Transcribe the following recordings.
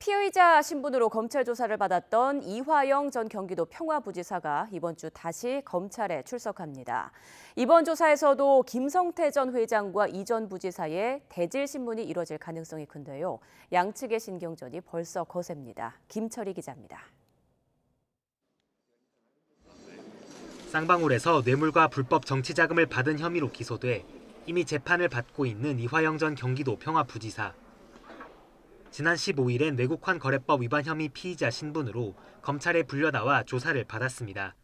피의자 신분으로 검찰 조사를 받았던 이화영 전 경기도 평화부지사가 이번 주 다시 검찰에 출석합니다. 이번 조사에서도 김성태 전 회장과 이 전 부지사의 대질 신문이 이뤄질 가능성이 큰데요. 양측의 신경전이 벌써 거셉니다. 김철희 기자입니다. 쌍방울에서 뇌물과 불법 정치자금을 받은 혐의로 기소돼 이미 재판을 받고 있는 이화영 전 경기도 평화부지사. 지난 15일엔 외국환 거래법 위반 혐의 피의자 신분으로 검찰에 불려나와 조사를 받았습니다.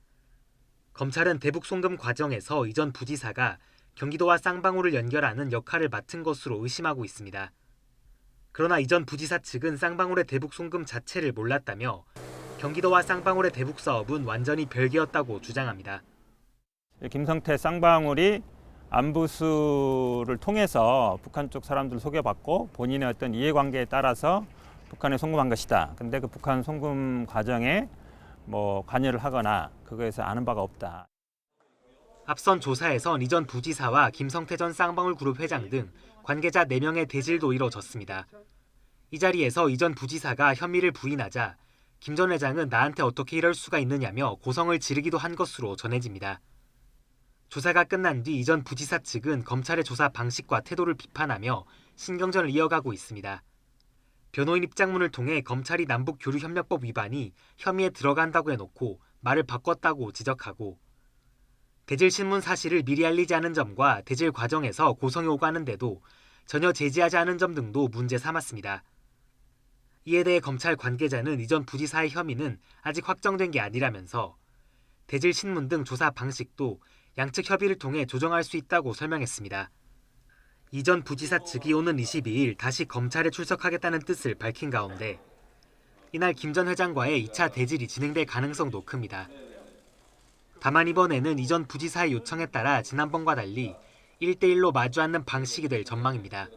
검찰은 대북 송금 과정에서 이 전 부지사가 경기도와 쌍방울을 연결하는 역할을 맡은 것으로 의심하고 있습니다. 그러나 이 전 부지사 측은 쌍방울의 대북 송금 자체를 몰랐다며 경기도와 쌍방울의 대북 사업은 완전히 별개였다고 주장합니다. 김성태 쌍방울이 안부수를 통해서 북한 쪽 사람들 소개받고 본인의 어떤 이해관계에 따라서 북한에 송금한 것이다. 근데 그 북한 송금 과정에 관여를 하거나 그거에서 아는 바가 없다. 앞선 조사에선 이 전 부지사와 김성태 전 쌍방울 그룹 회장 등 관계자 4명의 대질도 이뤄졌습니다. 이 자리에서 이 전 부지사가 혐의를 부인하자 김 전 회장은 나한테 어떻게 이럴 수가 있느냐며 고성을 지르기도 한 것으로 전해집니다. 조사가 끝난 뒤 이 전 부지사 측은 검찰의 조사 방식과 태도를 비판하며 신경전을 이어가고 있습니다. 변호인 입장문을 통해 검찰이 남북교류협력법 위반이 혐의에 들어간다고 해놓고 말을 바꿨다고 지적하고 대질 신문 사실을 미리 알리지 않은 점과 대질 과정에서 고성이 오가는데도 전혀 제지하지 않은 점 등도 문제 삼았습니다. 이에 대해 검찰 관계자는 이 전 부지사의 혐의는 아직 확정된 게 아니라면서 대질 신문 등 조사 방식도 양측 협의를 통해 조정할 수 있다고 설명했습니다. 이 전 부지사 측이 오는 22일 다시 검찰에 출석하겠다는 뜻을 밝힌 가운데 이날 김 전 회장과의 2차 대질이 진행될 가능성도 큽니다. 다만 이번에는 이 전 부지사의 요청에 따라 지난번과 달리 1대1로 마주 앉는 방식이 될 전망입니다.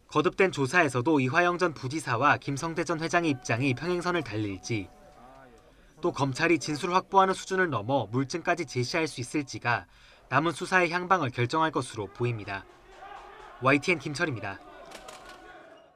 거듭된 조사에서도 이화영 전 부지사와 김성태 전 회장의 입장이 평행선을 달릴지 또 검찰이 진술 확보하는 수준을 넘어 물증까지 제시할 수 있을지가 남은 수사의 향방을 결정할 것으로 보입니다. YTN 김철입니다.